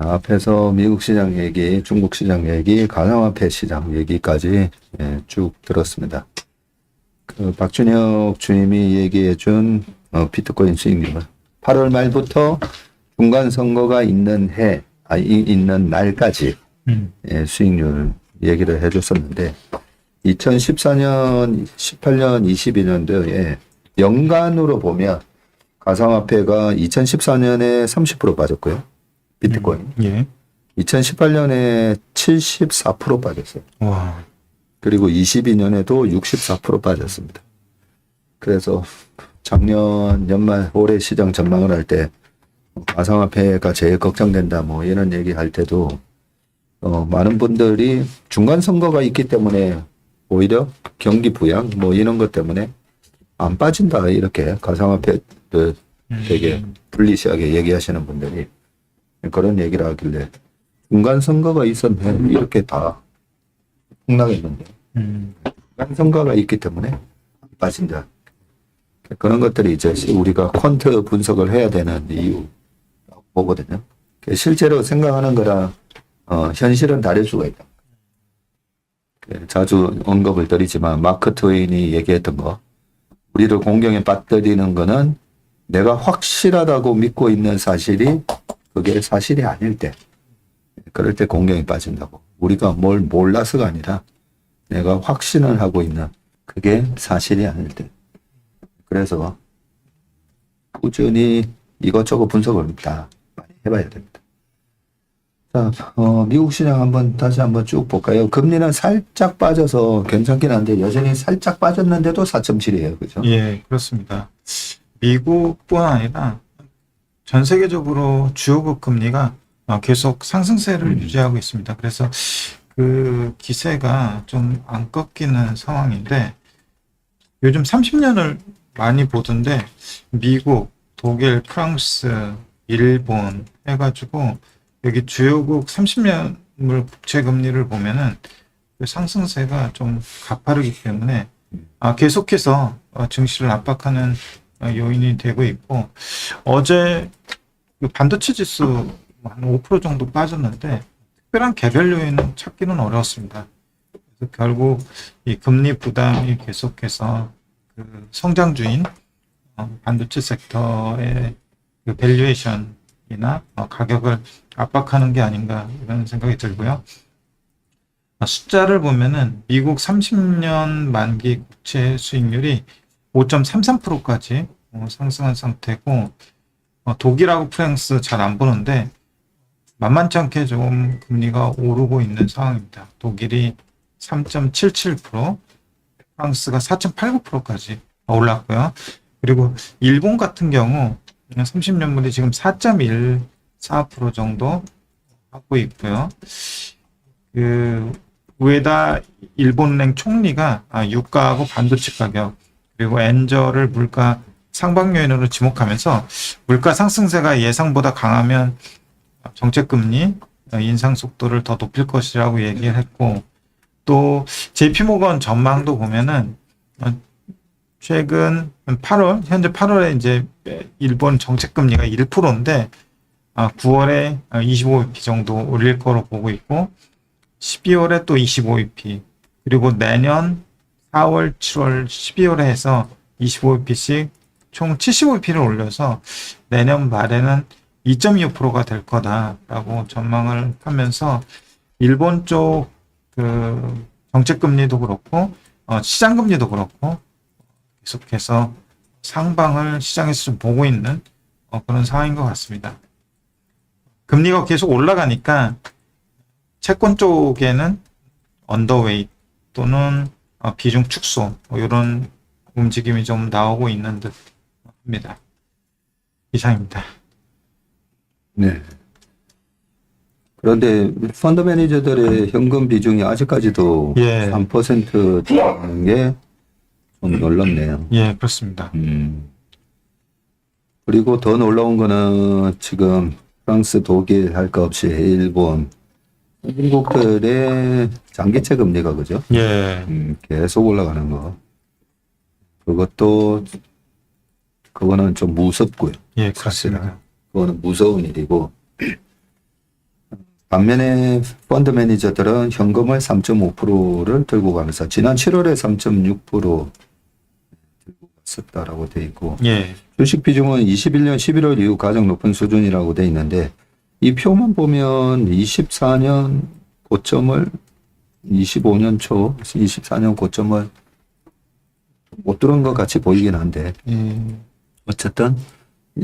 앞에서 미국 시장 얘기, 중국 시장 얘기, 가상화폐 시장 얘기까지 쭉 들었습니다. 그 박준혁 주임이 얘기해준 비트코인 수익률 8월 말부터 중간 선거가 있는 있는 날까지 수익률 얘기를 해줬었는데 2014년, 18년, 22년도에 연간으로 보면 가상화폐가 2014년에 30% 빠졌고요. 비트코인. 예. 2018년에 74% 빠졌어요. 와. 그리고 22년에도 64% 빠졌습니다. 그래서 작년 연말 올해 시장 전망을 할 때 가상화폐가 제일 걱정된다 뭐 이런 얘기 할 때도 많은 분들이 중간 선거가 있기 때문에 오히려 경기 부양 뭐 이런 것 때문에 안 빠진다 이렇게 가상화폐를 되게 불리시하게 얘기하시는 분들이 그런 얘기를 하길래 중간 선거가 있었는데 이렇게 다 폭락했는데 중간 선거가 있기 때문에 안 빠진다. 그런 것들이 이제 우리가 퀀트 분석을 해야 되는 이유라고 보거든요. 실제로 생각하는 거랑 현실은 다를 수가 있다. 자주 언급을 드리지만 마크 트웨인이 얘기했던 거 우리를 공경에 빠뜨리는 거는 내가 확실하다고 믿고 있는 사실이 그게 사실이 아닐 때 그럴 때 공경에 빠진다고. 우리가 뭘 몰라서가 아니라 내가 확신을 하고 있는 그게 사실이 아닐 때. 그래서 꾸준히 이것저것 분석을 다 많이 해봐야 됩니다. 자, 미국 시장 다시 한번 쭉 볼까요? 금리는 살짝 빠져서 괜찮긴 한데 여전히 살짝 빠졌는데도 4.7이에요. 그죠? 예, 그렇습니다. 미국뿐 아니라 전 세계적으로 주요국 금리가 계속 상승세를 유지하고 있습니다. 그래서 그 기세가 좀 안 꺾이는 상황인데 요즘 30년을 많이 보던데 미국, 독일, 프랑스, 일본 해가지고 여기 주요국 30년물 국채 금리를 보면은 그 상승세가 좀 가파르기 때문에 계속해서 증시를 압박하는 요인이 되고 있고 어제 그 반도체 지수 한 5% 정도 빠졌는데 특별한 개별 요인은 찾기는 어려웠습니다. 그래서 결국 이 금리 부담이 계속해서 그 성장주인 반도체 섹터의 그 밸류에이션이나 가격을 압박하는 게 아닌가 이런 생각이 들고요. 숫자를 보면은 미국 30년 만기 국채 수익률이 5.33%까지 상승한 상태고 독일하고 프랑스 잘 안 보는데 만만치 않게 좀 금리가 오르고 있는 상황입니다. 독일이 3.77%, 프랑스가 4.89%까지 올랐고요. 그리고 일본 같은 경우 30년물이 지금 4.14% 정도 하고 있고요. 그 우에다 일본은행 총리가 유가하고 반도체 가격 그리고 엔저를 물가 상방 요인으로 지목하면서 물가 상승세가 예상보다 강하면 정책금리 인상 속도를 더 높일 것이라고 얘기를 했고 또 JP모건 전망도 보면은 최근 8월 현재 8월에 이제 일본 정책금리가 1%인데 9월에 25bp 정도 올릴 거로 보고 있고 12월에 또 25bp 그리고 내년 4월, 7월, 12월에 해서 25bp씩 총 75bp를 올려서 내년 말에는 2.25%가 될 거다라고 전망을 하면서 일본 쪽 그 정책금리도 그렇고 시장금리도 그렇고 계속해서 상방을 시장에서 좀 보고 있는 그런 상황인 것 같습니다. 금리가 계속 올라가니까 채권 쪽에는 언더웨이트 또는 비중 축소 이런 움직임이 좀 나오고 있는 듯 합니다. 이상입니다. 네. 그런데 펀드 매니저들의 현금 비중이 아직까지도 3%인 게 좀 놀랍네요. 예, 그렇습니다. 그리고 더 놀라운 거는 지금 프랑스, 독일 할 거 없이 일본, 중국들의 장기채 금리가 그죠? 예. 계속 올라가는 거. 그거는 좀 무섭고요. 예, 그렇습니다. 그거는 무서운 일이고 반면에 펀드 매니저들은 현금을 3.5%를 들고 가면서 지난 7월에 3.6% 들고 갔었다라고 돼 있고 예. 주식 비중은 21년 11월 이후 가장 높은 수준이라고 돼 있는데 이 표만 보면 24년 고점을 25년 초 24년 고점을 못 들은 것 같이 보이긴 한데 어쨌든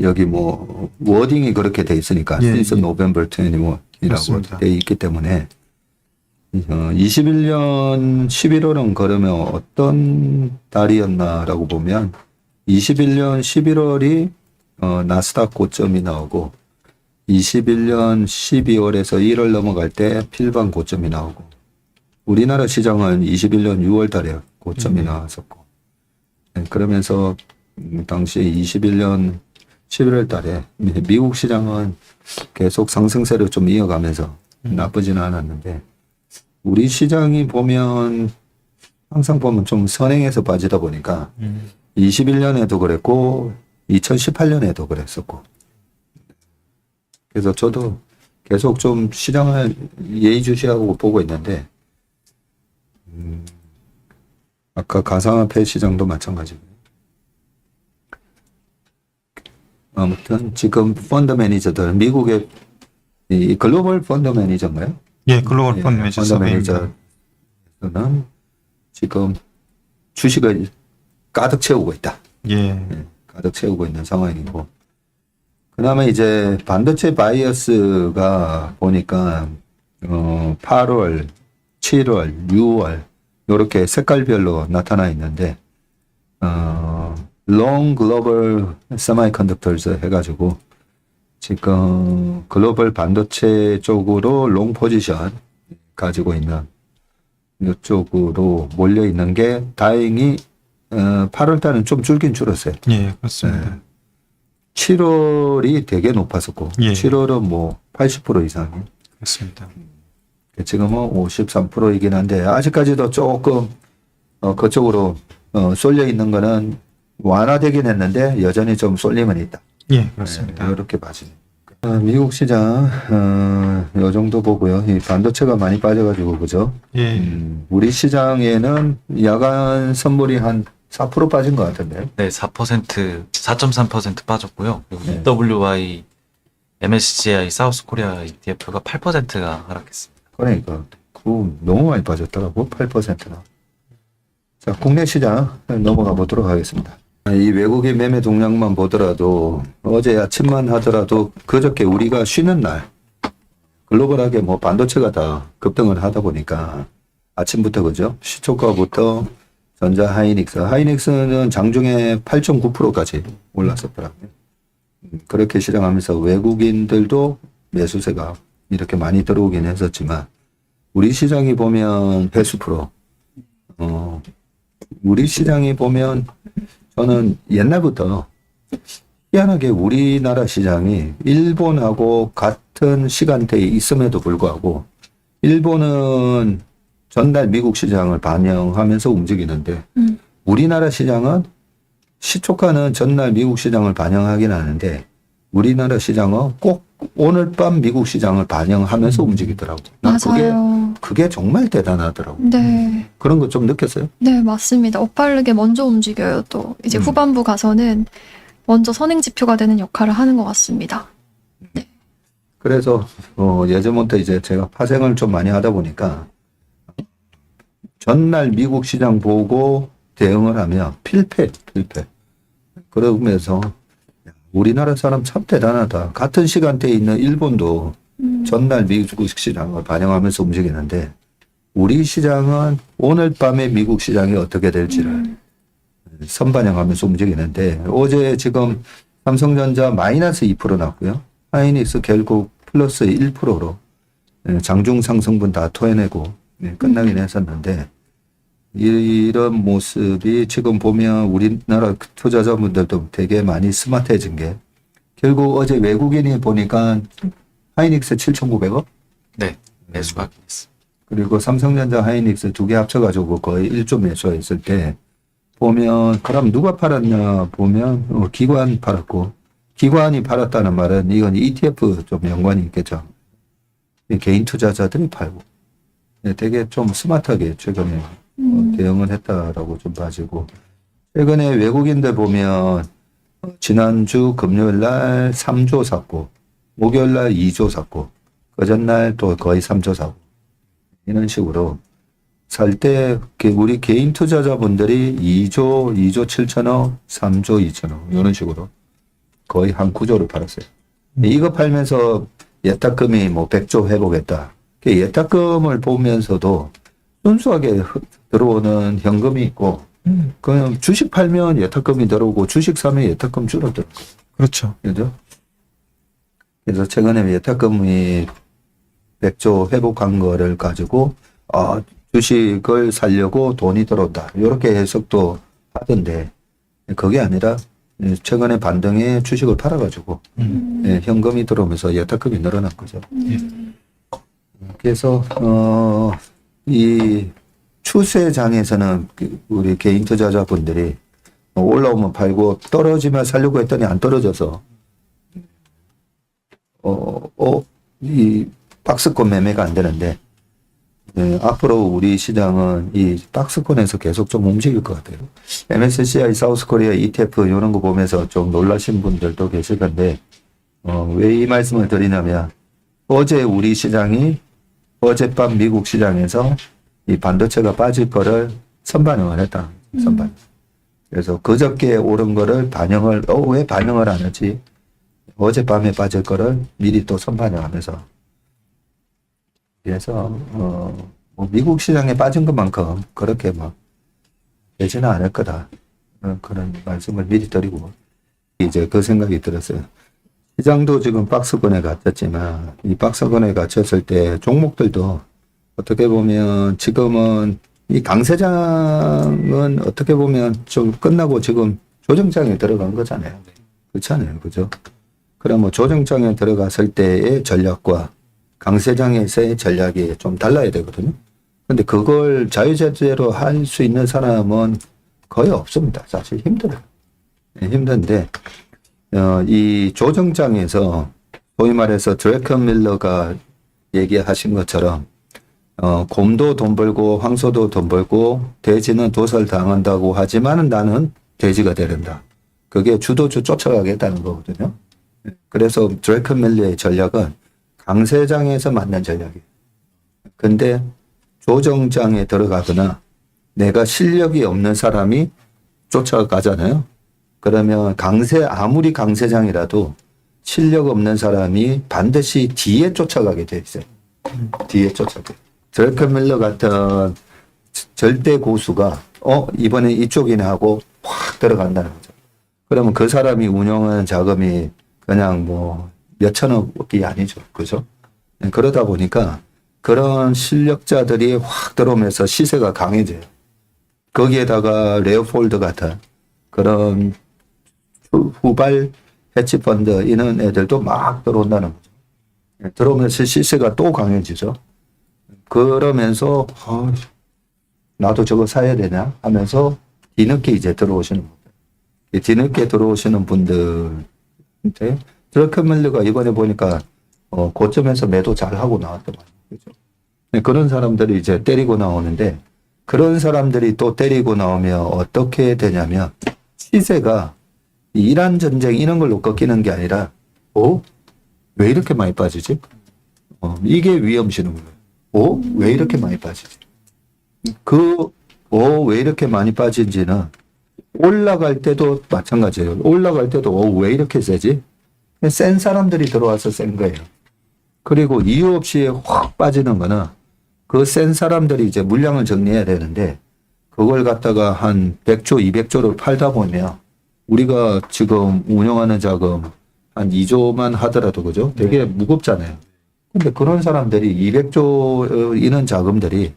여기 뭐 워딩이 그렇게 돼 있으니까 예, since 예. November 21이라고 그렇습니다. 돼 있기 때문에 21년 11월은 그러면 어떤 달이었나라고 보면 21년 11월이 나스닥 고점이 나오고 21년 12월에서 1월 넘어갈 때 필방 고점이 나오고 우리나라 시장은 21년 6월 달에 고점이 나왔었고 그러면서 당시 21년 11월 달에 미국 시장은 계속 상승세를 좀 이어가면서 나쁘지는 않았는데 우리 시장이 보면 항상 보면 좀 선행해서 빠지다 보니까 21년에도 그랬고 2018년에도 그랬었고 그래서 저도 계속 좀 시장을 예의주시하고 보고 있는데 아까 가상화폐 시장도 마찬가지고요. 아무튼 지금 펀드 매니저들 미국의 이 글로벌 펀드 매니저인가요? 예, 글로벌 예, 펀드 매니저 펀드 섭외입니다. 매니저는 지금 주식을 가득 채우고 있다. 예. 예, 가득 채우고 있는 상황이고 그다음에 이제 반도체 바이어스가 보니까 8월, 7월, 6월 이렇게 색깔별로 나타나 있는데 long global semiconductors 해가지고 지금 글로벌 반도체 쪽으로 롱 포지션 가지고 있는 이쪽으로 몰려 있는 게 다행히 8월 달은 좀 줄긴 줄었어요. 예, 그렇습니다. 7월이 되게 높았었고 예. 7월은 뭐 80% 이상이 그렇습니다. 지금은 53%이긴 한데 아직까지도 조금 그쪽으로 쏠려 있는 거는 완화되긴 했는데 여전히 좀 쏠림은 있다. 예, 그렇습니다. 이렇게 봐지네. 미국 시장 요 정도 보고요. 이 반도체가 많이 빠져가지고 그죠? 예. 우리 시장에는 야간 선물이 한 4% 빠진 것 같은데요. 네, 4.3% 빠졌고요. 그리고 네. EWY, MSCI, 사우스 코리아 ETF가 8%가 하락했습니다. 그러니까 그 너무 많이 빠졌더라고 8%나. 자, 국내 시장 넘어가 보도록 하겠습니다. 이 외국인 매매 동향만 보더라도 어제 아침만 하더라도 그저께 우리가 쉬는 날 글로벌하게 뭐 반도체가 다 급등을 하다 보니까 아침부터 그죠? 시초가부터 전자 하이닉스는 장중에 8.9%까지 올랐었더라고요. 그렇게 시작하면서 외국인들도 매수세가 이렇게 많이 들어오긴 했었지만 우리 시장이 보면 배수 프로 우리 시장이 보면 저는 옛날부터 희한하게 우리나라 시장이 일본하고 같은 시간대에 있음에도 불구하고 일본은 전날 미국 시장을 반영하면서 움직이는데 우리나라 시장은 시초가는 전날 미국 시장을 반영하긴 하는데 우리나라 시장은 꼭 오늘 밤 미국 시장을 반영하면서 움직이더라고요. 난 맞아요. 그게 정말 대단하더라고요. 네. 그런 거 좀 느꼈어요? 네, 맞습니다. 엇바르게 먼저 움직여요. 또 이제 후반부 가서는 먼저 선행 지표가 되는 역할을 하는 것 같습니다. 그래서 예전부터 이제 제가 파생을 좀 많이 하다 보니까 전날 미국 시장 보고 대응을 하면 필패. 그러면서 우리나라 사람 참 대단하다. 같은 시간대에 있는 일본도 전날 미국 시장을 반영하면서 움직이는데 우리 시장은 오늘 밤에 미국 시장이 어떻게 될지를 선반영하면서 움직이는데 어제 지금 삼성전자 마이너스 2% 났고요. 하이닉스 결국 플러스 1%로 장중 상승분 다 토해내고 끝나긴 했었는데 이런 모습이 지금 보면 우리나라 투자자분들도 되게 많이 스마트해진 게 결국 어제 외국인이 보니까 하이닉스 7,900억 네, 매수가 있습니다. 그리고 삼성전자 하이닉스 두 개 합쳐가지고 거의 1조 매수했을 때 보면 그럼 누가 팔았냐 보면 기관 팔았고 기관이 팔았다는 말은 이건 ETF 좀 연관이 있겠죠. 이 개인 투자자들이 팔고 되게 좀 스마트하게 최근에 대응을 했다라고 좀 봐지고 최근에 외국인들 보면 지난주 금요일 날 3조 샀고 목요일 날 2조 샀고 그전날 또 거의 3조 사고 이런 식으로 살 때 우리 개인 투자자분들이 2조 7천억 3조 2천억 이런 식으로 거의 한 9조를 팔았어요. 이거 팔면서 예탁금이 뭐 100조 회복했다. 예탁금을 보면서도 순수하게 들어오는 현금이 있고 그냥 주식 팔면 예탁금이 들어오고 주식 사면 예탁금 줄어들어. 그렇죠. 그죠? 그래서 최근에 예탁금이 100조 회복한 거를 가지고 주식을 살려고 돈이 들어온다. 이렇게 해석도 하던데 그게 아니라 최근에 반등에 주식을 팔아가지고 현금이 들어오면서 예탁금이 늘어난 거죠. 그래서 이 추세장에서는 우리 개인 투자자분들이 올라오면 팔고 떨어지면 살려고 했더니 안 떨어져서 이 박스권 매매가 안 되는데 앞으로 우리 시장은 이 박스권에서 계속 좀 움직일 것 같아요. MSCI 사우스코리아 ETF 이런 거 보면서 좀 놀라신 분들도 계실 건데 왜 이 말씀을 드리냐면 어제 우리 시장이 어젯밤 미국 시장에서 이 반도체가 빠질 거를 선반영을 했다. 선반. 그래서 그저께 오른 거를 반영을 왜 반영을 안 하지? 어젯밤에 빠질 거를 미리 또 선반영하면서 그래서 뭐 미국 시장에 빠진 것만큼 그렇게 막 되지는 않을 거다. 그런 말씀을 미리 드리고 이제 그 생각이 들었어요. 시장도 지금 박스권에 갇혔지만 이 박스권에 갇혔을 때 종목들도 어떻게 보면 지금은 이 강세장은 어떻게 보면 좀 끝나고 지금 조정장에 들어간 거잖아요. 그렇잖아요. 그죠? 그럼 뭐 조정장에 들어갔을 때의 전략과 강세장에서의 전략이 좀 달라야 되거든요. 근데 그걸 자유자재로 할 수 있는 사람은 거의 없습니다. 사실 힘들어요. 힘든데, 이 조정장에서 소위 말해서 드래컨 밀러가 얘기하신 것처럼, 곰도 돈 벌고 황소도 돈 벌고 돼지는 도살 당한다고 하지만 나는 돼지가 되는다. 그게 주도주 쫓아가겠다는 거거든요. 그래서 드래컨 밀러의 전략은 강세장에서 맞는 전략이에요. 근데 조정장에 들어가거나 내가 실력이 없는 사람이 쫓아가잖아요. 그러면 아무리 강세장이라도 실력 없는 사람이 반드시 뒤에 쫓아가게 돼 있어요. 뒤에 쫓아가게. 드래컨 밀러 같은 절대 고수가 이번에 이쪽이네 하고 확 들어간다는 거죠. 그러면 그 사람이 운영하는 자금이 그냥 뭐 몇천억이 아니죠. 그죠? 그러다 보니까 그런 실력자들이 확 들어오면서 시세가 강해져요. 거기에다가 레오폴드 같은 그런 후발 해치펀드 이런 애들도 막 들어온다는 거죠. 들어오면서 시세가 또 강해지죠. 그러면서 나도 저거 사야 되냐 하면서 뒤늦게 이제 들어오시는 분들. 뒤늦게 들어오시는 분들한테 드래컨 밀러가 이번에 보니까 고점에서 매도 잘 하고 나왔더만. 그죠? 그런 사람들이 이제 때리고 나오는데 그런 사람들이 또 때리고 나오면 어떻게 되냐면 시세가 이란 전쟁 이런 걸로 꺾이는 게 아니라 왜 이렇게 많이 빠지지? 이게 위험신호예요. 왜 이렇게 많이 빠지지? 왜 이렇게 많이 빠진지는 올라갈 때도 마찬가지예요. 올라갈 때도 왜 이렇게 세지? 센 사람들이 들어와서 센 거예요. 그리고 이유 없이 확 빠지는 거는 그 센 사람들이 이제 물량을 정리해야 되는데 그걸 갖다가 한 100조, 200조를 팔다 보면 우리가 지금 운영하는 자금 한 2조만 하더라도 그죠? 되게 무겁잖아요. 근데 그런 사람들이 200조 이는 자금들이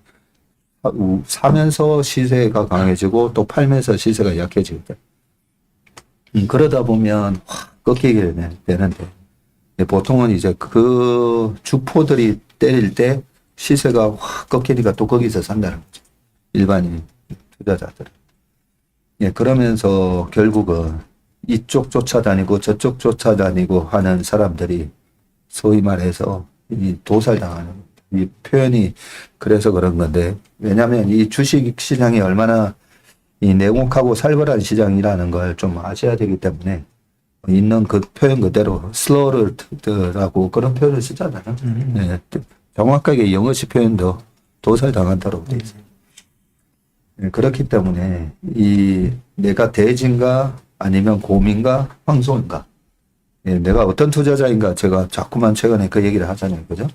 사면서 시세가 강해지고 또 팔면서 시세가 약해지거든. 그러다 보면 확 꺾이게 되는데 보통은 이제 그 주포들이 때릴 때 시세가 확 꺾이니까 또 거기서 산다는 거죠. 일반인 투자자들은. 그러면서 결국은 이쪽 쫓아다니고 저쪽 쫓아다니고 하는 사람들이 소위 말해서 이 도살당하는 이 표현이 그래서 그런 건데, 왜냐하면 이 주식 시장이 얼마나 이 냉혹하고 살벌한 시장이라는 걸 좀 아셔야 되기 때문에 있는 그 표현 그대로 슬로우를라고 그런 표현을 쓰잖아요. 네, 정확하게 영어식 표현도 도살당한다고 돼 있어요. 네, 그렇기 때문에 이 내가 대진가 아니면 곰인가 황소인가, 예, 내가 어떤 투자자인가 제가 자꾸만 최근에 그 얘기를 하잖아요. 그죠?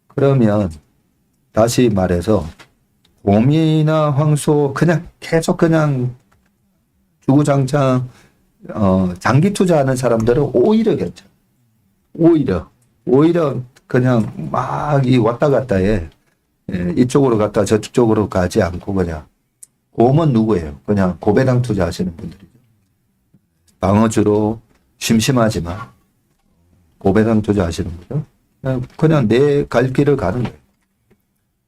그러면 다시 말해서 곰이나 황소 그냥 계속 그냥 주구장창 장기 투자하는 사람들은 오히려 괜찮아. 오히려 그냥 막 이 왔다 갔다 해. 예, 이쪽으로 갔다 저쪽으로 가지 않고 그냥. 곰은 누구예요? 그냥 고배당 투자하시는 분들이죠. 방어주로 심심하지만 고배당 투자하시는 거죠. 그냥 내 갈 길을 가는 거예요.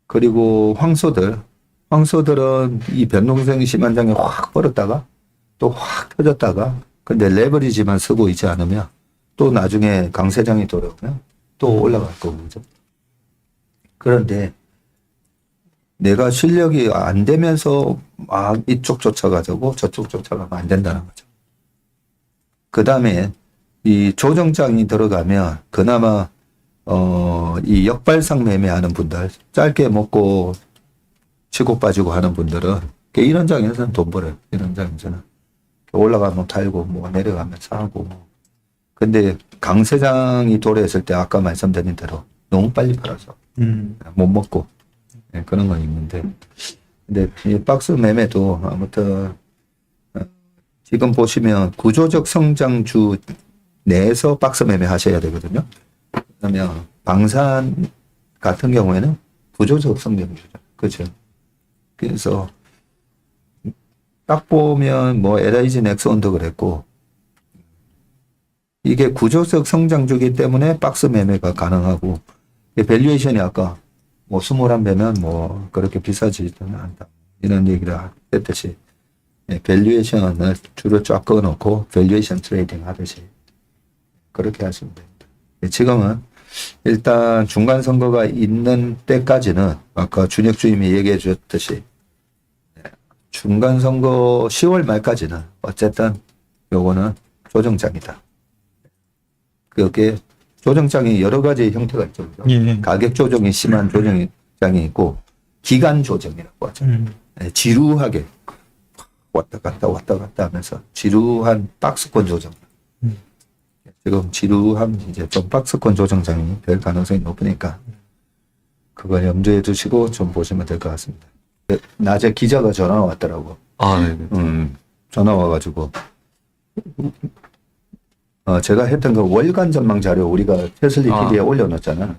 그리고 황소들은 이 변동성이 심한 장에 확 벌었다가 또 확 터졌다가, 근데 레버리지만 쓰고 있지 않으면 또 나중에 강세장이 돌아오면 또 올라갈 거고, 그죠? 그런데 내가 실력이 안 되면서 막 이쪽 쫓아가자고 저쪽 쫓아가면 안 된다는 거죠. 그 다음에 이 조정장이 들어가면 그나마 이 역발상 매매하는 분들, 짧게 먹고 치고 빠지고 하는 분들은 이런 장에서는 돈 벌어요. 이런 장에서는 올라가면 팔고 뭐 내려가면 사고 뭐. 근데 강세장이 도래했을 때 아까 말씀드린 대로 너무 빨리 팔아서 못 먹고, 네, 그런 건 있는데, 근데 이 박스 매매도 아무튼 지금 보시면 구조적 성장주 내에서 박스 매매 하셔야 되거든요. 그러면 방산 같은 경우에는 구조적 성장주죠. 그렇죠. 그래서 딱 보면 뭐 LIG 넥슨도 그랬고, 이게 구조적 성장주기 때문에 박스 매매가 가능하고, 밸류에이션이 아까 뭐 21배면 뭐 그렇게 비싸지는 않다, 이런 얘기를 했듯이, 밸류에이션을 주로 쫙 꺼놓고 밸류에이션 트레이딩 하듯이 그렇게 하시면 됩니다. 지금은 일단 중간 선거가 있는 때까지는 아까 준혁 주임이 얘기해 주셨듯이 중간 선거 10월 말까지는 어쨌든 요거는 조정장이다. 그게 조정장이 여러 가지 형태가 있죠. 그죠? 예. 가격 조정이 심한 조정장이 있고 기간 조정이라고 하죠. 지루하게 왔다 갔다 하면서 지루한 박스권 조정. 지금 지루한 이제 좀 박스권 조정장이 될 가능성이 높으니까 그걸 염두에 두시고 좀 보시면 될 것 같습니다. 낮에 기자가 전화 왔더라고. 아, 네. 전화 와가지고 제가 했던 그 월간 전망 자료 우리가 테슬리 TV에 올려놨잖아.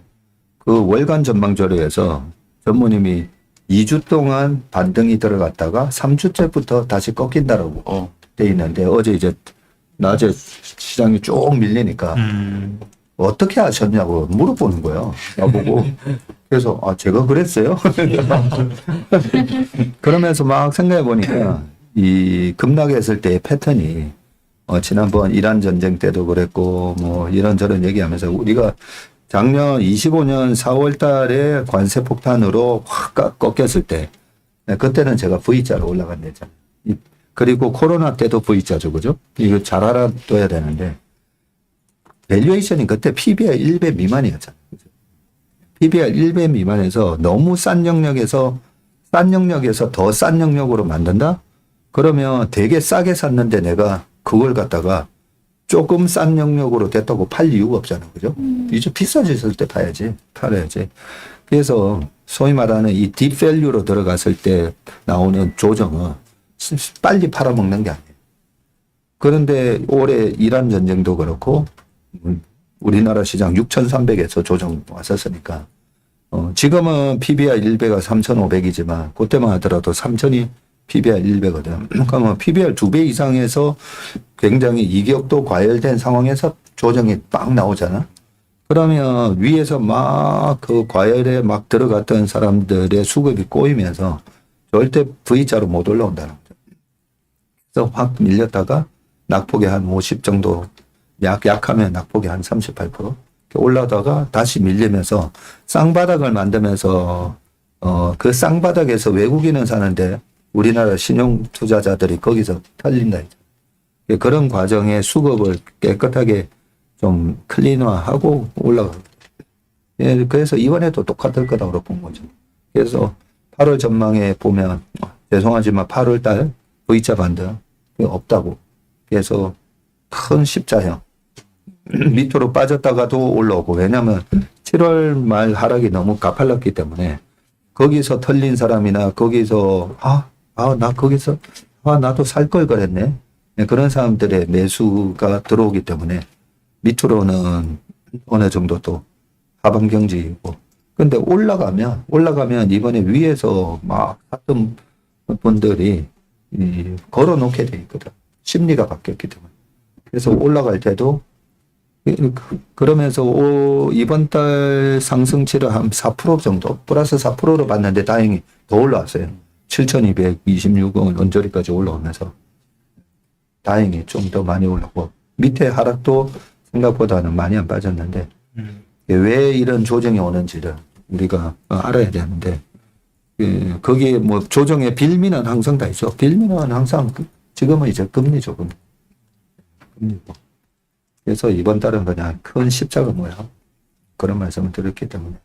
그 월간 전망 자료에서 전무님이 2주 동안 반등이 들어갔다가 3주째부터 다시 꺾인다라고 돼 있는데, 어제 이제 낮에 시장이 쭉 밀리니까 어떻게 하셨냐고 물어보는 거예요. 나보고. 그래서 제가 그랬어요. 그러면서 막 생각해 보니까 이 급락했을 때의 패턴이 지난번 이란 전쟁 때도 그랬고 뭐 이런저런 얘기하면서 우리가 작년 25년 4월 달에 관세 폭탄으로 확 꺾였을 때, 그때는 제가 V자로 올라간 데잖아요. 그리고 코로나 때도 V자죠. 그죠? 이거 잘 알아둬야 되는데, 밸류에이션이 그때 PBR 1배 미만이었잖아요. PBR 1배 미만에서 너무 싼 영역에서 더 싼 영역으로 만든다? 그러면 되게 싸게 샀는데 내가 그걸 갖다가 조금 싼 영역으로 됐다고 팔 이유가 없잖아요. 그죠? 이제 비싸졌을 때 팔아야지. 그래서 소위 말하는 이 딥밸류로 들어갔을 때 나오는 조정은 빨리 팔아먹는 게 아니에요. 그런데 올해 이란 전쟁도 그렇고 우리나라 시장 6,300에서 조정 왔었으니까 지금은 PBR 1배가 3,500이지만 그때만 하더라도 3,000이 PBR 1배거든. 그러면 PBR 2배 이상에서 굉장히 이격도 과열된 상황에서 조정이 빵 나오잖아. 그러면 위에서 막 그 과열에 막 들어갔던 사람들의 수급이 꼬이면서 절대 V자로 못 올라온다는 거죠. 그래서 확 밀렸다가 낙폭이 한 50 정도, 약하면 낙폭이 한 38%, 올라다가 다시 밀리면서 쌍바닥을 만들면서 그 쌍바닥에서 외국인은 사는데 우리나라 신용 투자자들이 거기서 털린다. 그런 과정에 수급을 깨끗하게 좀 클린화하고 올라가요. 예, 그래서 이번에도 똑같을 거라고 본 거죠. 그래서 8월 전망에 보면 죄송하지만 8월 달 V자 반등 없다고. 그래서 큰 십자형 밑으로 빠졌다가도 올라오고, 왜냐하면 7월 말 하락이 너무 가팔랐기 때문에 거기서 털린 사람이나 거기서 나 거기서 나도 살 걸 그랬네, 네, 그런 사람들의 매수가 들어오기 때문에 밑으로는 어느 정도 또 하방 경직이고, 근데 올라가면 이번에 위에서 막 샀던 분들이 걸어 놓게 돼 있거든. 심리가 바뀌었기 때문에. 그래서 올라갈 때도 그러면서 이번 달 상승치를 한 4% 정도, 플러스 4%로 봤는데 다행히 더 올라왔어요. 7,226원 언저리까지 올라오면서 다행히 좀 더 많이 올라오고, 밑에 하락도 생각보다는 많이 안 빠졌는데 왜 이런 조정이 오는지를 우리가 알아야 되는데, 거기에 뭐 조정의 빌미는 항상 다 있죠. 빌미는 항상 지금은 이제 금리죠. 금리고. 그래서 이번 달은 그냥 큰 십자가 모양 그런 말씀을 드렸기 때문에,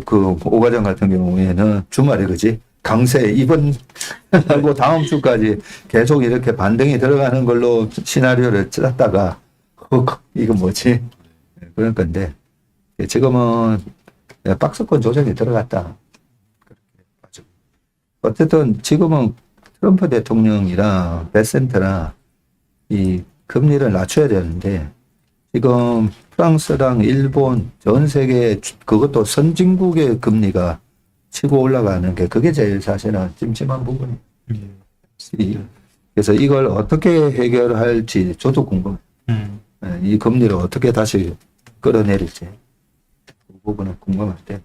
그 오과장 같은 경우에는 주말에 그지 강세 이번 하고 다음 주까지 계속 이렇게 반등이 들어가는 걸로 시나리오를 짰다가 이거 뭐지 그런 건데, 지금은 박스권 조정이 들어갔다. 어쨌든 지금은 트럼프 대통령이랑 베센트랑 이 금리를 낮춰야 되는데, 지금 프랑스랑 일본 전 세계 그것도 선진국의 금리가 치고 올라가는 게 그게 제일 사실은 찜찜한 부분이에요. 그래서 이걸 어떻게 해결할지 저도 궁금해요. 이 금리를 어떻게 다시 끌어내릴지 그 부분은 궁금한데,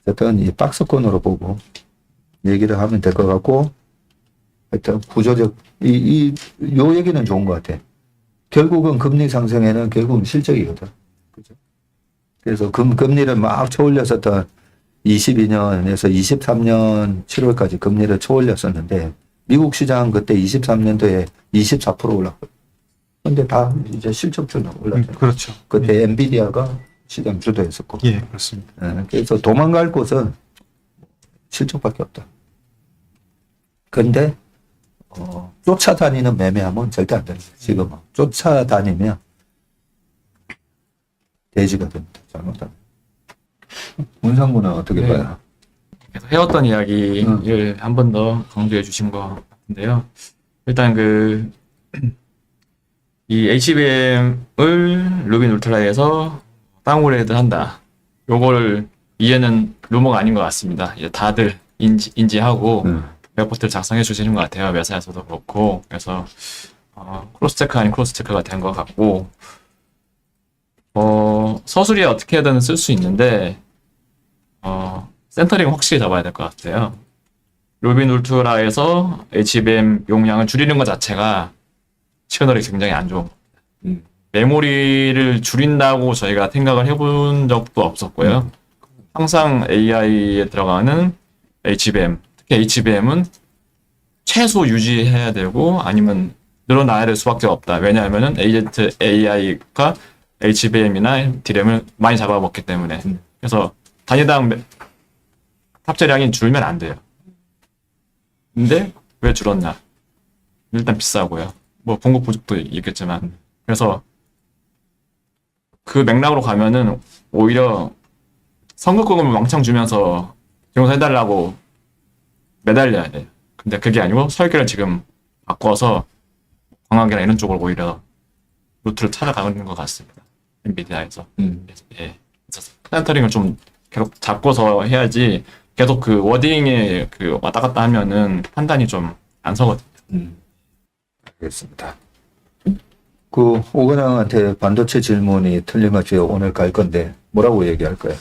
어쨌든 이 박스권으로 보고 얘기를 하면 될 것 같고, 하여튼 구조적 요 얘기는 좋은 것 같아. 결국은 금리 상승에는 결국은 실적이거든. 그죠? 그래서 금리를 막 쳐올렸었던 22년에서 23년 7월까지 금리를 쳐올렸었는데, 미국 시장 그때 23년도에 24% 올랐거든. 근데 다 이제 실적주는 올랐죠. 그렇죠. 그때 엔비디아가 시장 주도했었고. 예, 그렇습니다. 그래서 도망갈 곳은 실적밖에 없다. 근데 쫓아다니는 매매하면 절대 안 됩니다. 지금은 쫓아다니면 돼지가 됩니다. 잘못하면. 문상구는 어떻게 네. 봐요? 계속 해왔던 이야기를 한 번 더 강조해 주신 것 같은데요. 일단 이 HBM을 루빈 울트라에서 다운그레이드 한다. 요거를 이해는 루머가 아닌 것 같습니다. 이제 다들 인지하고 레포트를 작성해 주시는 것 같아요. 매사에서도 그렇고. 그래서 크로스체크 아닌 크로스체크가 된 것 같고, 서술이 어떻게든 쓸 수 있는데 센터링 확실히 잡아야 될 것 같아요. 루빈 울트라에서 HBM 용량을 줄이는 것 자체가 시그널이 굉장히 안 좋은 겁니다. 메모리를 줄인다고 저희가 생각을 해본 적도 없었고요. 항상 AI에 들어가는 HBM, 특히 HBM은 최소 유지해야 되고 아니면 늘어나야 될 수밖에 없다. 왜냐하면은 에이전트 AI가 HBM이나 DRAM을 많이 잡아먹기 때문에. 그래서 단위당 탑재량이 줄면 안 돼요. 근데 왜 줄었나? 일단 비싸고요. 뭐 공급 부족도 있겠지만. 그래서 그 맥락으로 가면은 오히려 선급금을 왕창 주면서 증여해달라고 매달려야 돼요. 근데 그게 아니고 설계를 지금 바꿔서 광학이나 이런 쪽으로 오히려 루트를 찾아가는 것 같습니다. 엔비디아에서. 예. 그래서 센터링을 좀 계속 잡고서 해야지 계속 그 워딩에 그 왔다 갔다 하면은 판단이 좀 안 서거든요. 알겠습니다. 그 오건영한테 반도체 질문이 틀림없이 오늘 갈 건데 뭐라고 얘기할 거예요?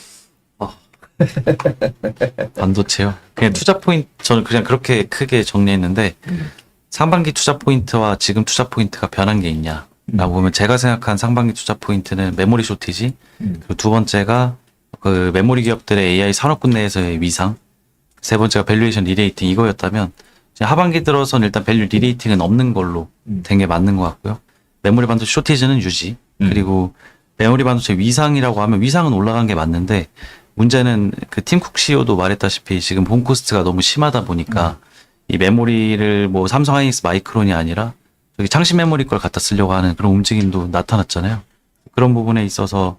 반도체요. 그냥 투자 포인트, 저는 그냥 그렇게 크게 정리했는데, 상반기 투자 포인트와 지금 투자 포인트가 변한 게 있냐. 보면 제가 생각한 상반기 투자 포인트는 메모리 쇼티지, 그리고 두 번째가 그 메모리 기업들의 AI 산업군 내에서의 위상, 세 번째가 밸류에이션 리레이팅 이거였다면 이제 하반기 들어서는 일단 밸류 리레이팅은 없는 걸로 된 게 맞는 것 같고요. 메모리 반도체 쇼티지는 유지, 그리고 메모리 반도체 위상이라고 하면 위상은 올라간 게 맞는데 문제는 그 팀쿡 CEO도 말했다시피 지금 본 코스트가 너무 심하다 보니까 이 메모리를 뭐 삼성 하이닉스 마이크론이 아니라 저기 창신 메모리 걸 갖다 쓰려고 하는 그런 움직임도 나타났잖아요. 그런 부분에 있어서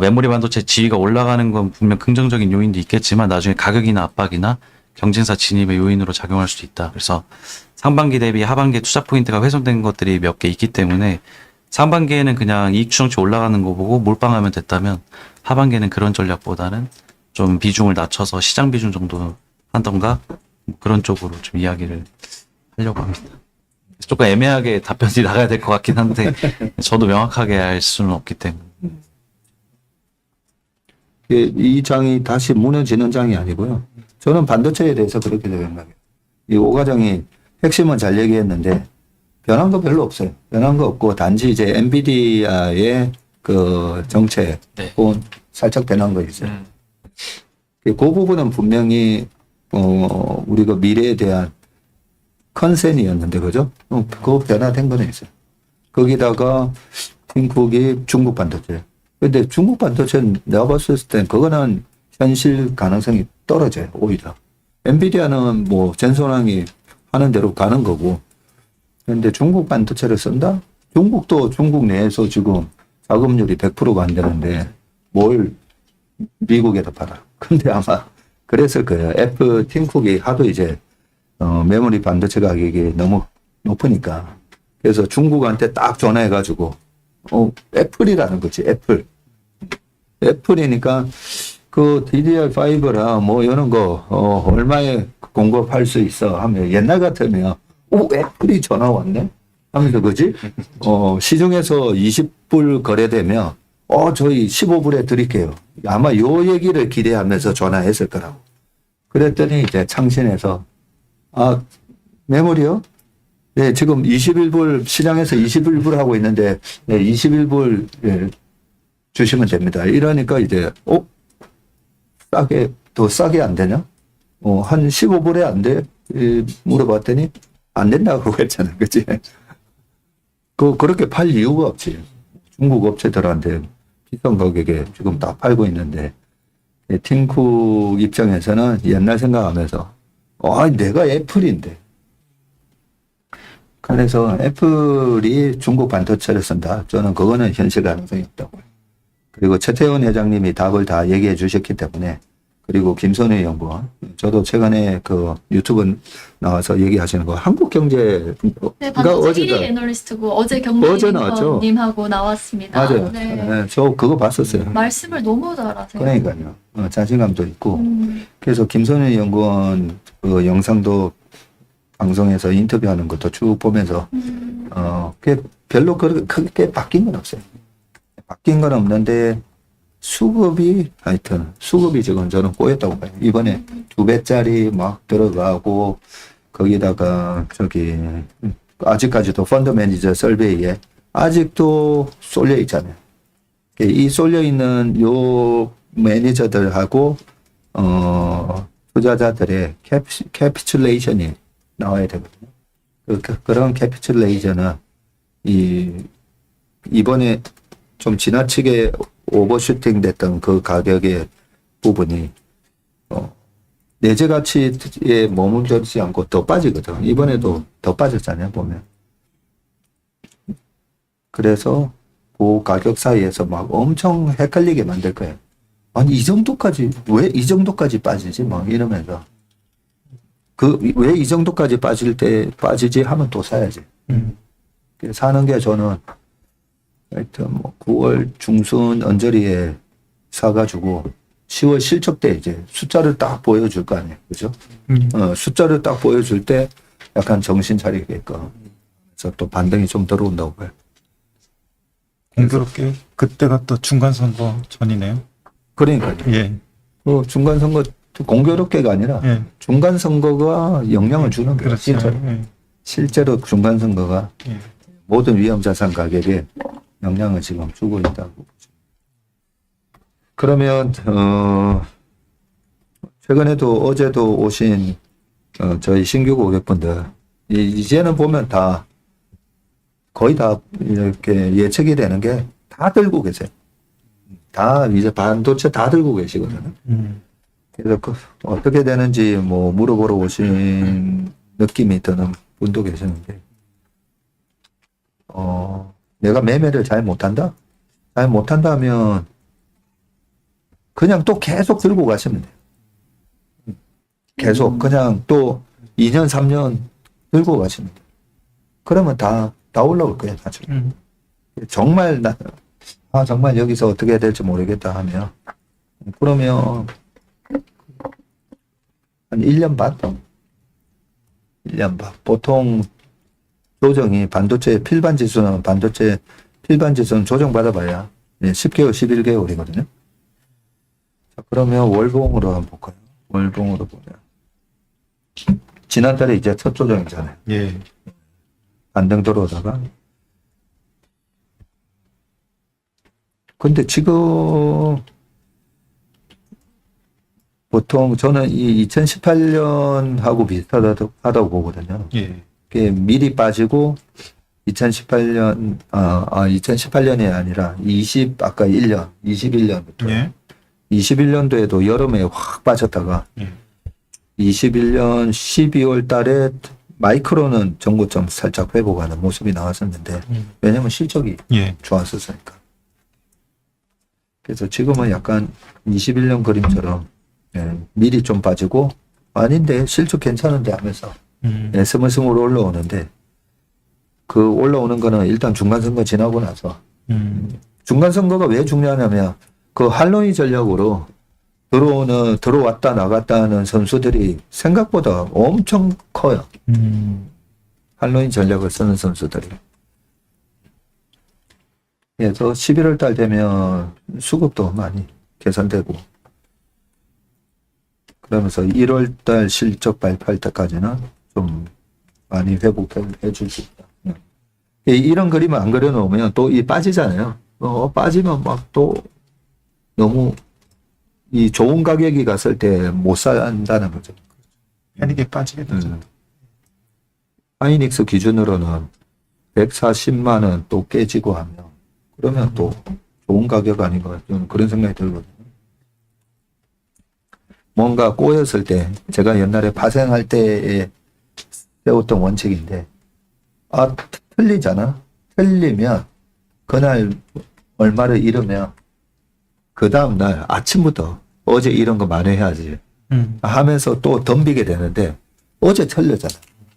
메모리 반도체 지위가 올라가는 건 분명 긍정적인 요인도 있겠지만 나중에 가격이나 압박이나 경쟁사 진입의 요인으로 작용할 수도 있다. 그래서 상반기 대비 하반기에 투자 포인트가 훼손된 것들이 몇 개 있기 때문에 상반기에는 그냥 이익 추정치 올라가는 거 보고 몰빵하면 됐다면 하반기에는 그런 전략보다는 좀 비중을 낮춰서 시장 비중 정도 하던가 그런 쪽으로 좀 이야기를 하려고 합니다. 조금 애매하게 답변이 나가야 될 것 같긴 한데 저도 명확하게 알 수는 없기 때문에. 이 장이 다시 무너지는 장이 아니고요. 저는 반도체에 대해서 그렇게 생각해요. 이 오 과장이 핵심은 잘 얘기했는데 변한 거 별로 없어요. 변한 거 없고 단지 이제 엔비디아의 그 정책은 네. 살짝 변한 거 있어요. 그 부분은 분명히 우리가 미래에 대한 컨센이었는데 그죠? 그 변화된 거는 있어요. 거기다가 팀쿡이 중국 반도체. 근데 중국 반도체는 내가 봤을 땐 그거는 현실 가능성이 떨어져요. 오히려. 엔비디아는 뭐 전선왕이 하는 대로 가는 거고. 근데 중국 반도체를 쓴다? 중국도 중국 내에서 지금 자금률이 100%가 안 되는데 뭘 미국에다 팔아. 근데 아마 그랬을 거예요. 팀쿡이 하도 이제 메모리 반도체 가격이 너무 높으니까. 그래서 중국한테 딱 전화해가지고 애플이라는 거지, 애플. 애플이니까 그 DDR5라 뭐 이런 거 얼마에 공급할 수 있어 하면 옛날 같으면 애플이 전화 왔네 하면서 그지? 시중에서 20불 거래되면 저희 15불에 드릴게요. 아마 요 얘기를 기대하면서 전화했을 거라고. 그랬더니 이제 창신에서 메모리요? 네, 지금 21불 시장에서 21불 하고 있는데 네, 21불 주시면 됩니다. 이러니까 이제 더 싸게 안 되냐? 한 15불에 안 돼? 물어봤더니 안 된다고 했잖아. 그치? 그렇게 팔 이유가 없지. 중국 업체들한테 비싼 가격에 지금 다 팔고 있는데 팀쿡 입장에서는 옛날 생각하면서 내가 애플인데. 그래서 애플이 중국 반도체를 쓴다. 저는 그거는 현실 가능성이 없다고. 그리고 최태원 회장님이 답을 다 얘기해 주셨기 때문에 그리고 김선우 연구원 저도 최근에 그 유튜브 나와서 얘기하시는 거 한국경제 네, 반도체 1위 애널리스트고 어제 경제님하고 나왔습니다. 맞아요. 네. 네, 저 그거 봤었어요. 말씀을 너무 잘하세요. 그러니까요. 자신감도 있고 그래서 김선우 연구원 그 영상도 방송에서 인터뷰하는 것도 쭉 보면서 그게 별로 크게 바뀐 건 없어요. 바뀐 건 없는데 수급이 지금 저는 꼬였다고 봐요. 이번에 2배짜리 막 들어가고 거기다가 아직까지도 펀드 매니저 설베이에 아직도 쏠려 있잖아요. 이 쏠려 있는 요 매니저들하고 투자자들의 캐피슐레이션이 나와야 되거든요. 그런 캐피슐레이션은 이번에 좀 지나치게 오버슈팅 됐던 그 가격의 부분이 내재 가치에 머물지 않고 더 빠지거든. 이번에도 더 빠졌잖아요, 보면. 그래서 그 가격 사이에서 막 엄청 헷갈리게 만들 거예요. 아니, 왜 이 정도까지 빠지지? 막 이러면서. 왜 이 정도까지 빠지지 하면 또 사야지. 사는 게 저는 하여튼 9월 중순 언저리에 사가지고 10월 실적 때 이제 숫자를 딱 보여줄 거 아니에요. 그죠? 숫자를 딱 보여줄 때 약간 정신 차리게끔. 그래서 또 반등이 좀 들어온다고 봐요. 공교롭게 그때가 또 중간선거 전이네요. 그러니까요. 예. 중간선거 공교롭게가 아니라 예. 중간선거가 영향을 주는 거예요. 그렇죠. 실제로. 예. 실제로 중간선거가 예. 모든 위험 자산 가격에 영향을 지금 주고 있다고 보죠. 그러면 최근에도 어제도 오신 저희 신규 고객분들 이제는 보면 다 거의 다 이렇게 예측이 되는 게 다 들고 계세요. 다 이제 반도체 다 들고 계시거든요. 그래서 어떻게 되는지 뭐 물어보러 오신 느낌이 드는 분도 계시는데, 내가 매매를 잘 못한다? 잘 못한다면 그냥 또 계속 들고 가시면 돼요. 계속 그냥 또 2년, 3년 들고 가시면 돼요. 그러면 다 올라올 거예요, 나중에. 정말 정말 여기서 어떻게 해야 될지 모르겠다 하면, 그러면 한 1년 반? 1년 반. 보통 조정이 반도체 필반 지수는 조정받아 봐야 10개월, 11개월이거든요. 자, 그러면 월봉으로 한번 볼까요? 월봉으로 보면. 지난달에 이제 첫 조정이잖아요. 예. 반등 들어오다가. 근데 지금 보통 저는 이 2018년하고 비슷하다고 보거든요. 예. 그게 미리 빠지고 2018년이 아니라 아까 21년부터. 예. 21년도에도 여름에 확 빠졌다가 예. 21년 12월 달에 마이크로는 전고점 살짝 회복하는 모습이 나왔었는데, 왜냐면 실적이 예. 좋았었으니까. 그래서 지금은 약간 21년 그림처럼 미리 좀 빠지고, 아닌데 실적 괜찮은데 하면서 스물스물 올라오는데, 그 올라오는 거는 일단 중간선거 지나고 나서, 중간선거가 왜 중요하냐면 그 할로윈 전략으로 들어왔다 나갔다 하는 선수들이 생각보다 엄청 커요. 할로윈 전략을 쓰는 선수들이. 그래서 11월 달 되면 수급도 많이 개선되고, 그러면서 1월 달 실적 발표할 때까지는 좀 많이 회복해 줄 수 있다. 이런 그림을 안 그려놓으면 또 이 빠지잖아요. 빠지면 막 또 너무 이 좋은 가격이 갔을 때 못 산다는 거죠. 패닉에 빠지게 되죠. 하이닉스 기준으로는 140만 원 또 깨지고 하면, 그러면 또 좋은 가격 아닌가, 저는 그런 생각이 들거든요. 뭔가 꼬였을 때, 제가 옛날에 파생할 때에 세웠던 원칙인데, 틀리잖아. 틀리면 그날 얼마를 잃으면 그 다음날 아침부터 어제 이런 거 만회해야지 하면서 또 덤비게 되는데, 어제 틀렸잖아.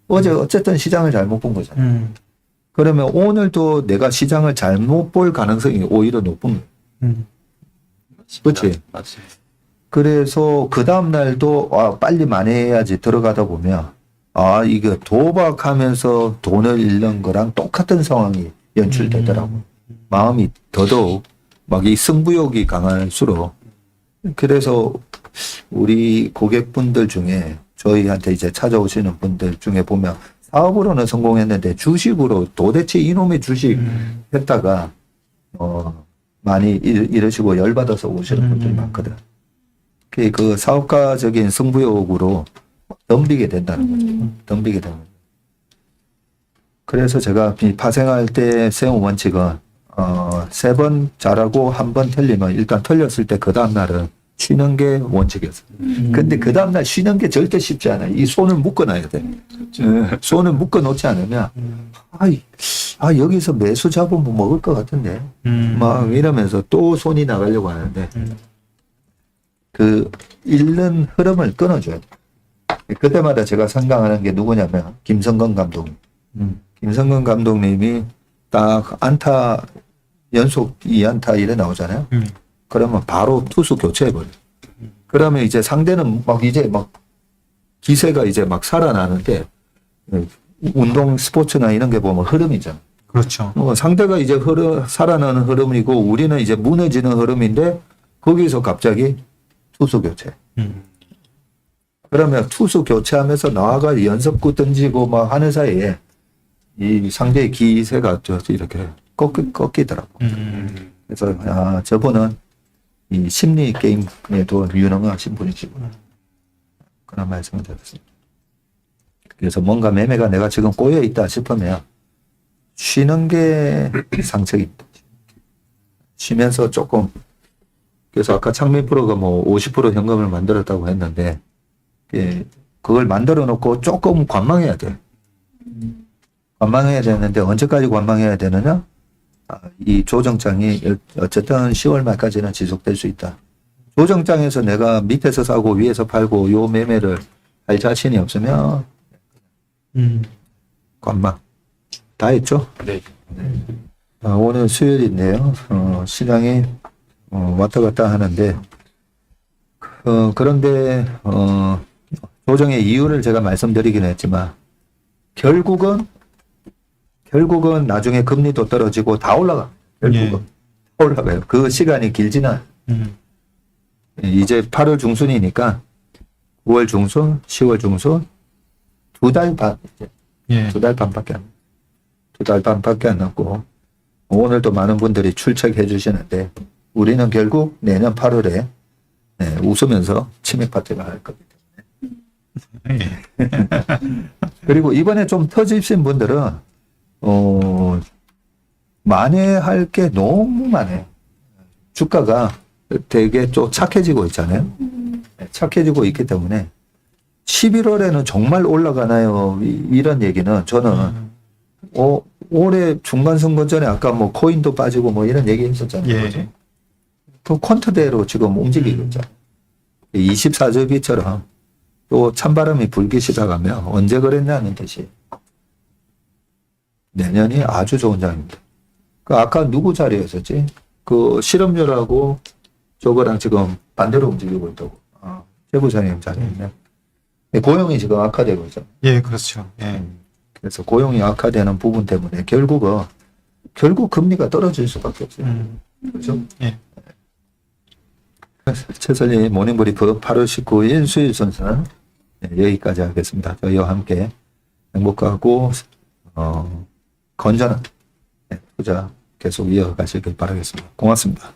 어제 어쨌든 시장을 잘못 본 거잖아. 그러면 오늘도 내가 시장을 잘못 볼 가능성이 오히려 높은 거야. 그렇지? 맞습니다. 그래서 그 다음날도 빨리 만회해야지 들어가다 보면, 이거 도박하면서 돈을 잃는 거랑 똑같은 상황이 연출되더라고. 마음이 더더욱 막 이 승부욕이 강할수록. 그래서 우리 고객분들 중에 저희한테 이제 찾아오시는 분들 중에 보면 사업으로는 성공했는데 주식으로 도대체 이놈의 주식 했다가 많이 이러시고 열받아서 오시는 분들이 많거든. 그 사업가적인 승부욕으로 덤비게 된다는 거죠. 덤비게 되는 거죠. 그래서 제가 파생할 때 세운 원칙은 3번 잘하고 1번 틀리면 일단 틀렸을 때 그 다음날은 쉬는 게 원칙이었어요. 근데 그 다음날 쉬는 게 절대 쉽지 않아요. 이 손을 묶어놔야 돼. 손을 묶어놓지 않으면 여기서 매수 잡으면 먹을 것 같은데 막 이러면서 또 손이 나가려고 하는데 그 잃는 흐름을 끊어줘야 돼. 그때마다 제가 생각하는 게 누구냐면 김성근 감독. 김성근 감독님이 딱 안타 연속 2안타 이래 나오잖아요. 그러면 바로 투수 교체해버려. 그러면 이제 상대는 막 기세가 이제 막 살아나는데, 운동 스포츠나 이런 게 보면 흐름이잖아. 그렇죠. 상대가 이제 살아나는 흐름이고 우리는 이제 무너지는 흐름인데, 거기서 갑자기 투수 교체. 그러면 투수 교체하면서 나와가 연속구 던지고 막 하는 사이에 이 상대의 기세가 이렇게 꺾이더라고. 그래서 저분은 이 심리 게임에도 유능하신 분이시구나. 그런 말씀을 드렸습니다. 그래서 뭔가 매매가 내가 지금 꼬여 있다 싶으면 쉬는 게 상책입니다. 쉬면서 조금, 그래서 아까 창민 프로가 뭐 50% 현금을 만들었다고 했는데, 그걸 만들어 놓고 조금 관망해야 돼. 관망해야 되는데 언제까지 관망해야 되느냐? 이 조정장이 어쨌든 10월 말까지는 지속될 수 있다. 조정장에서 내가 밑에서 사고 위에서 팔고 요 매매를 할 자신이 없으면 관망. 다 했죠? 네. 오늘 수요일인데요. 시장이 왔다 갔다 하는데, 그런데 조정의 이유를 제가 말씀드리긴 했지만 결국은 나중에 금리도 떨어지고 다 올라가. 결국은 다 올라가요. 그 시간이 길지는 않아요. 이제 8월 중순이니까 9월 중순, 10월 중순 2달 반, 예. 2달 반밖에 안, 2달 반밖에 안 남고, 오늘도 많은 분들이 출첵해 주시는데 우리는 결국 내년 8월에 웃으면서 치맥 파티를 할 거기 때문에. 그리고 이번에 좀 터지신 분들은 만회할 게 너무 많아요. 주가가 되게 좀 착해지고 있잖아요. 착해지고 있기 때문에 11월에는 정말 올라가나요? 이런 얘기는 저는 올해 중간선거 전에 아까 뭐 코인도 빠지고 뭐 이런 얘기 했었잖아요. 예. 그죠? 그 퀀트대로 지금 움직이고 있죠. 24주기처럼 또 찬바람이 불기 시작하면 언제 그랬냐는 듯이 내년이 아주 좋은 장입니다. 그 아까 누구 자리였었지? 그 실업률하고 저거랑 지금 반대로 움직이고 있다고. 최부장님 자리였네. 고용이 지금 악화되고 있죠. 예, 그렇죠. 예. 그래서 고용이 악화되는 부분 때문에 결국 금리가 떨어질 수밖에 없어요. 그렇죠? 예. 최선희 모닝브리프 8월 19일 수요일 순서는 여기까지 하겠습니다. 저희와 함께 행복하고 건전한 투자 계속 이어가시길 바라겠습니다. 고맙습니다.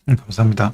감사합니다.